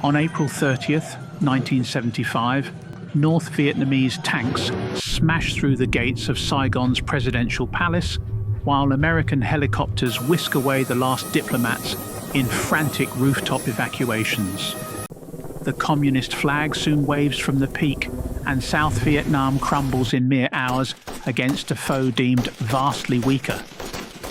On April 30th, 1975, North Vietnamese tanks smashed through the gates of Saigon's presidential palace, while American helicopters whisk away the last diplomats in frantic rooftop evacuations. The communist flag soon waves from the peak, and South Vietnam crumbles in mere hours against a foe deemed vastly weaker.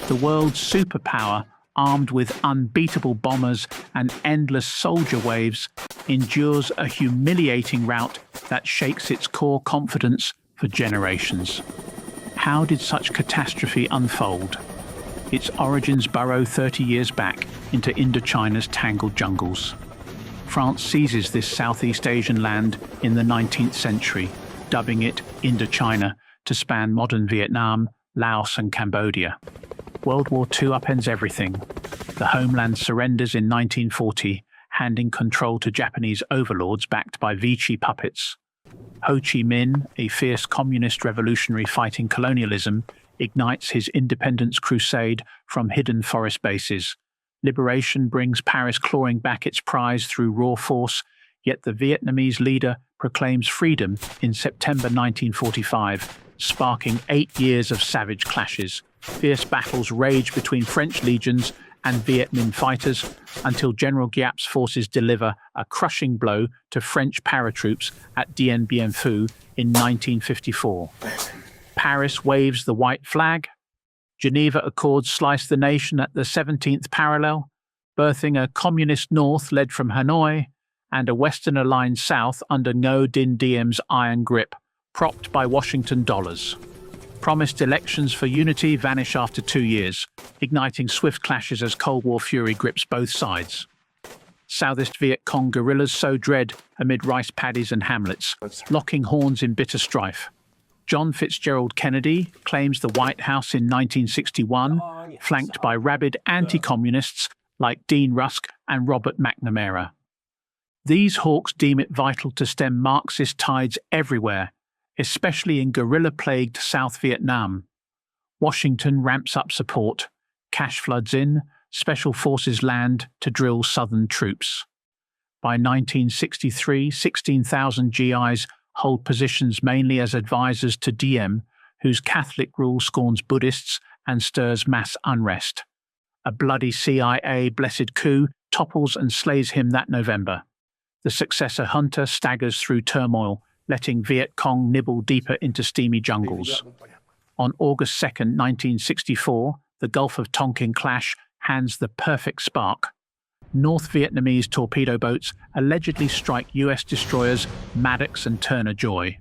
The world's superpower, armed with unbeatable bombers and endless soldier waves, endures a humiliating rout that shakes its core confidence for generations. How did such catastrophe unfold? Its origins burrow 30 years back into Indochina's tangled jungles. France seizes this Southeast Asian land in the 19th century, dubbing it Indochina to span modern Vietnam, Laos and Cambodia. World War II upends everything. The homeland surrenders in 1940, handing control to Japanese overlords backed by Vichy puppets. Ho Chi Minh, a fierce communist revolutionary fighting colonialism, ignites his independence crusade from hidden forest bases. Liberation brings Paris clawing back its prize through raw force, yet the Vietnamese leader proclaims freedom in September 1945, sparking 8 years of savage clashes. Fierce battles rage between French legions and Viet Minh fighters until General Giap's forces deliver a crushing blow to French paratroops at Dien Bien Phu in 1954. Paris waves the white flag. Geneva Accords slice the nation at the 17th parallel, birthing a communist north led from Hanoi and a Western-aligned south under Ngo Dinh Diem's iron grip, propped by Washington dollars. Promised elections for unity vanish after 2 years, igniting swift clashes as Cold War fury grips both sides. Southist Viet Cong guerrillas sow dread amid rice paddies and hamlets, locking horns in bitter strife. John Fitzgerald Kennedy claims the White House in 1961, flanked by rabid anti-communists like Dean Rusk and Robert McNamara. These hawks deem it vital to stem Marxist tides everywhere, especially in guerrilla-plagued South Vietnam. Washington ramps up support, cash floods in, special forces land to drill Southern troops. By 1963, 16,000 GIs hold positions mainly as advisors to Diem, whose Catholic rule scorns Buddhists and stirs mass unrest. A bloody CIA blessed coup topples and slays him that November. The successor junta staggers through turmoil, letting Viet Cong nibble deeper into steamy jungles. On August 2, 1964, the Gulf of Tonkin clash hands the perfect spark. North Vietnamese torpedo boats allegedly strike U.S. destroyers Maddox and Turner Joy.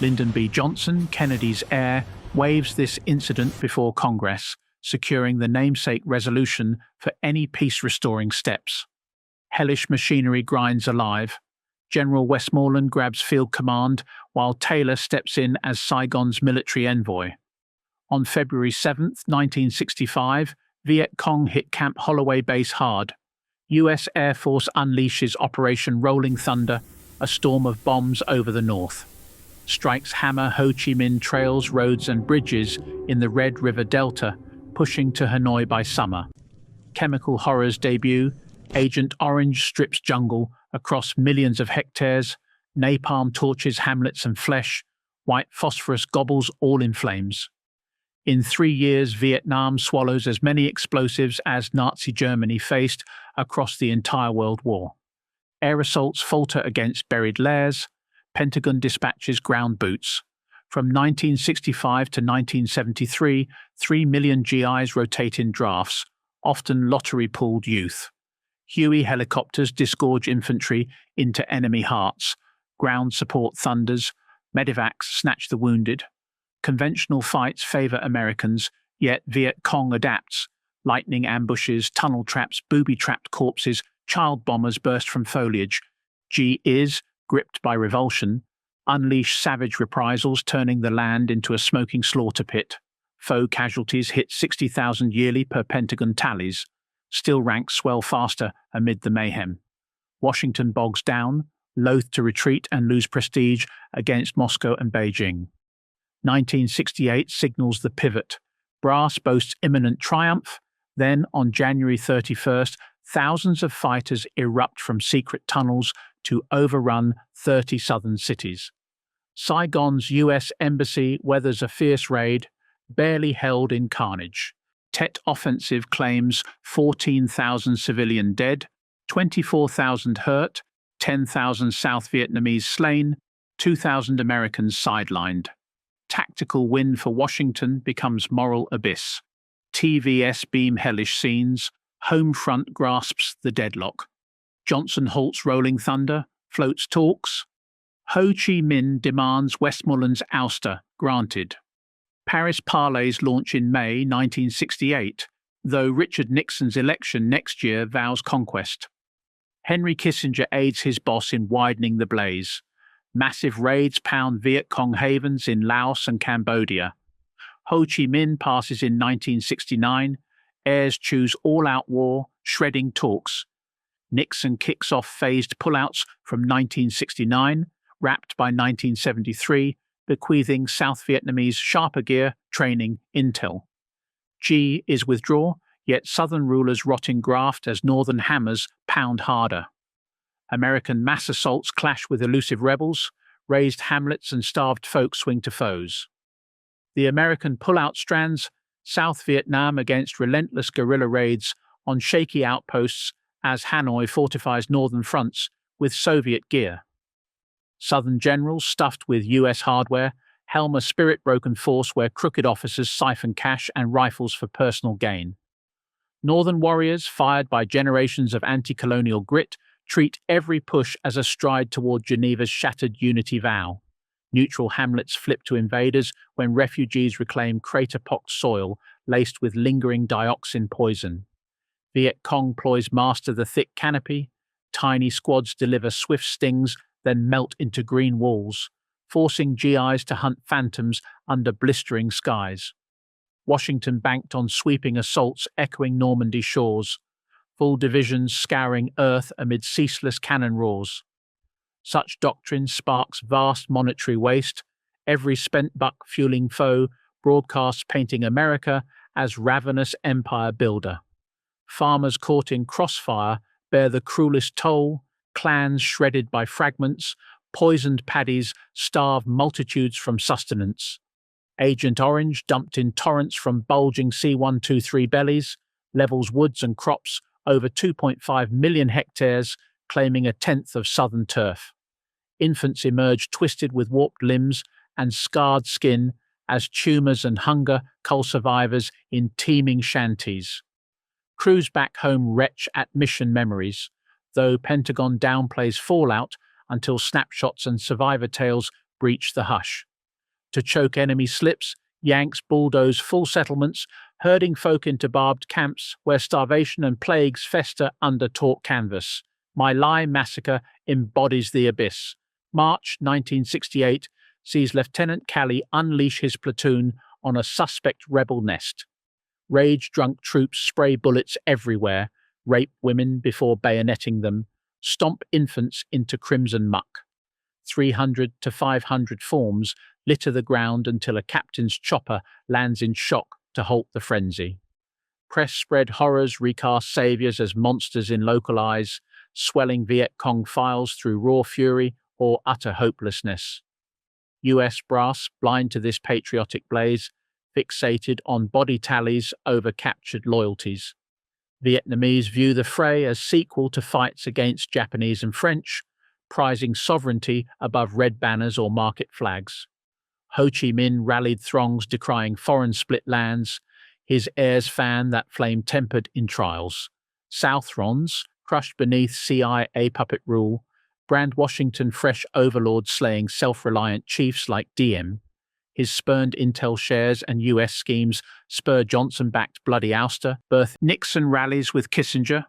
Lyndon B. Johnson, Kennedy's heir, waves this incident before Congress, securing the namesake resolution for any peace-restoring steps. Hellish machinery grinds alive. General Westmoreland grabs field command, while Taylor steps in as Saigon's military envoy. On February 7, 1965, Viet Cong hit Camp Holloway Base hard. U.S. Air Force unleashes Operation Rolling Thunder, a storm of bombs over the north. Strikes hammer Ho Chi Minh trails, roads and bridges in the Red River Delta, pushing to Hanoi by summer. Chemical horrors debut. Agent Orange strips jungle across millions of hectares. Napalm torches hamlets and flesh. White phosphorus gobbles all in flames. In 3 years, Vietnam swallows as many explosives as Nazi Germany faced across the entire World War. Air assaults falter against buried lairs. Pentagon dispatches ground boots. From 1965 to 1973, 3 million GIs rotate in drafts, often lottery-pooled youth. Huey helicopters disgorge infantry into enemy hearts. Ground support thunders. Medivacs snatch the wounded. Conventional fights favor Americans, yet Viet Cong adapts. Lightning ambushes, tunnel traps, booby-trapped corpses, child bombers burst from foliage. G is, gripped by revulsion, unleash savage reprisals, turning the land into a smoking slaughter pit. Foe casualties hit 60,000 yearly per Pentagon tallies. Still ranks swell faster amid the mayhem. Washington bogs down, loath to retreat and lose prestige against Moscow and Beijing. 1968 signals the pivot. Brass boasts imminent triumph. Then, on January 31st, thousands of fighters erupt from secret tunnels to overrun 30 southern cities. Saigon's US embassy weathers a fierce raid, barely held in carnage. Tet Offensive claims 14,000 civilian dead, 24,000 hurt, 10,000 South Vietnamese slain, 2,000 Americans sidelined. Tactical win for Washington becomes moral abyss. TVS beam hellish scenes, home front grasps the deadlock. Johnson halts rolling thunder, floats talks. Ho Chi Minh demands Westmoreland's ouster, granted. Paris parleys launch in May 1968, though Richard Nixon's election next year vows conquest. Henry Kissinger aids his boss in widening the blaze. Massive raids pound Viet Cong havens in Laos and Cambodia. Ho Chi Minh passes in 1969, heirs choose all-out war, shredding talks. Nixon kicks off phased pullouts from 1969, wrapped by 1973, bequeathing South Vietnamese sharper gear, training, intel. G is withdraw, yet southern rulers rot in graft as northern hammers pound harder. American mass assaults clash with elusive rebels, razed hamlets and starved folk swing to foes. The American pullout strands South Vietnam against relentless guerrilla raids on shaky outposts as Hanoi fortifies northern fronts with Soviet gear. Southern generals stuffed with US hardware helm a spirit-broken force where crooked officers siphon cash and rifles for personal gain. Northern warriors, fired by generations of anti-colonial grit, treat every push as a stride toward Geneva's shattered unity vow. Neutral hamlets flip to invaders when refugees reclaim crater-pocked soil laced with lingering dioxin poison. Viet Cong ploys master the thick canopy. Tiny squads deliver swift stings, then melt into green walls, forcing GIs to hunt phantoms under blistering skies. Washington banked on sweeping assaults echoing Normandy shores, full divisions scouring earth amid ceaseless cannon roars. Such doctrine sparks vast monetary waste, every spent buck fueling foe, broadcasts painting America as ravenous empire builder. Farmers caught in crossfire bear the cruelest toll, clans shredded by fragments, poisoned paddies starve multitudes from sustenance. Agent Orange, dumped in torrents from bulging C-123 bellies, levels woods and crops over 2.5 million hectares, claiming a tenth of southern turf. Infants emerge twisted with warped limbs and scarred skin as tumors and hunger cull survivors in teeming shanties. Crews back home retch at mission memories, though Pentagon downplays fallout until snapshots and survivor tales breach the hush. To choke enemy slips, Yanks bulldoze full settlements, herding folk into barbed camps where starvation and plagues fester under taut canvas. My Lai massacre embodies the abyss. March 1968 sees Lieutenant Calley unleash his platoon on a suspect rebel nest. Rage-drunk troops spray bullets everywhere, rape women before bayoneting them, stomp infants into crimson muck. 300 to 500 forms litter the ground until a captain's chopper lands in shock to halt the frenzy. Press spread horrors recast saviors as monsters in local eyes, swelling Viet Cong files through raw fury or utter hopelessness. US brass, blind to this patriotic blaze, fixated on body tallies over captured loyalties. Vietnamese view the fray as sequel to fights against Japanese and French, prizing sovereignty above red banners or market flags. Ho Chi Minh rallied throngs decrying foreign split lands, his heirs fan that flame tempered in trials. Southrons, crushed beneath CIA puppet rule, brand Washington fresh overlords slaying self-reliant chiefs like Diem. His spurned intel shares and US schemes spur Johnson-backed bloody ouster, birth Nixon rallies with Kissinger.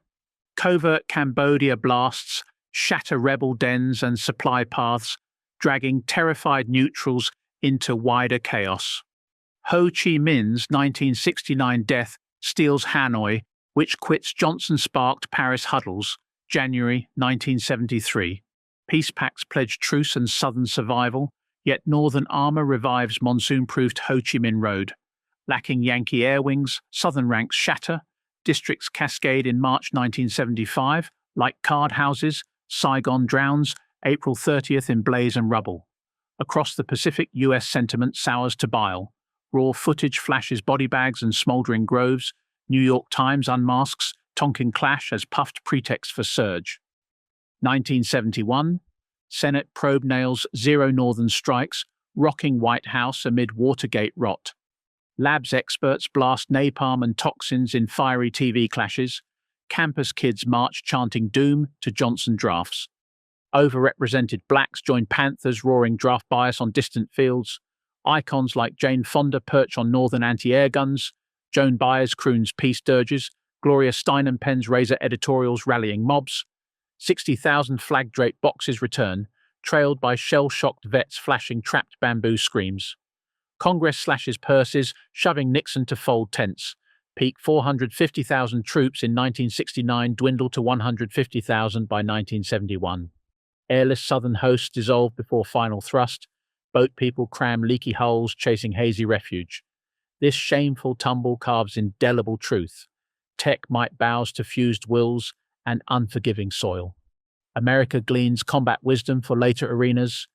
Covert Cambodia blasts shatter rebel dens and supply paths, dragging terrified neutrals into wider chaos. Ho Chi Minh's 1969 death steals Hanoi, which quits Johnson-sparked Paris huddles, January 1973. Peace pacts pledge truce and southern survival, yet northern armor revives monsoon-proofed Ho Chi Minh Road. Lacking Yankee air wings, southern ranks shatter, Districts cascade in March 1975, like card houses. Saigon drowns, April 30th in blaze and rubble. Across the Pacific, US sentiment sours to bile. Raw footage flashes body bags and smoldering groves. New York Times unmasks Tonkin clash as puffed pretext for surge. 1971, Senate probe nails zero northern strikes, rocking White House amid Watergate rot. Labs experts blast napalm and toxins in fiery TV clashes. Campus kids march chanting doom to Johnson drafts. Overrepresented blacks join Panthers roaring draft bias on distant fields. Icons like Jane Fonda perch on northern anti-air guns. Joan Baez croons peace dirges. Gloria Steinem pens razor editorials rallying mobs. 60,000 flag-draped boxes return, trailed by shell-shocked vets flashing trapped bamboo screams. Congress slashes purses, shoving Nixon to fold tents. Peak 450,000 troops in 1969 dwindled to 150,000 by 1971. Airless southern hosts dissolve before final thrust. Boat people cram leaky hulls, chasing hazy refuge. This shameful tumble carves indelible truth. Tech might bows to fused wills and unforgiving soil. America gleans combat wisdom for later arenas.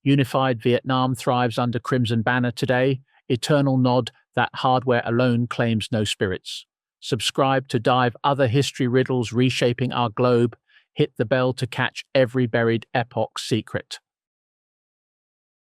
Unified Vietnam thrives under Crimson Banner today, eternal nod that hardware alone claims no spirits. Subscribe to dive other history riddles reshaping our globe. Hit the bell to catch every buried epoch secret.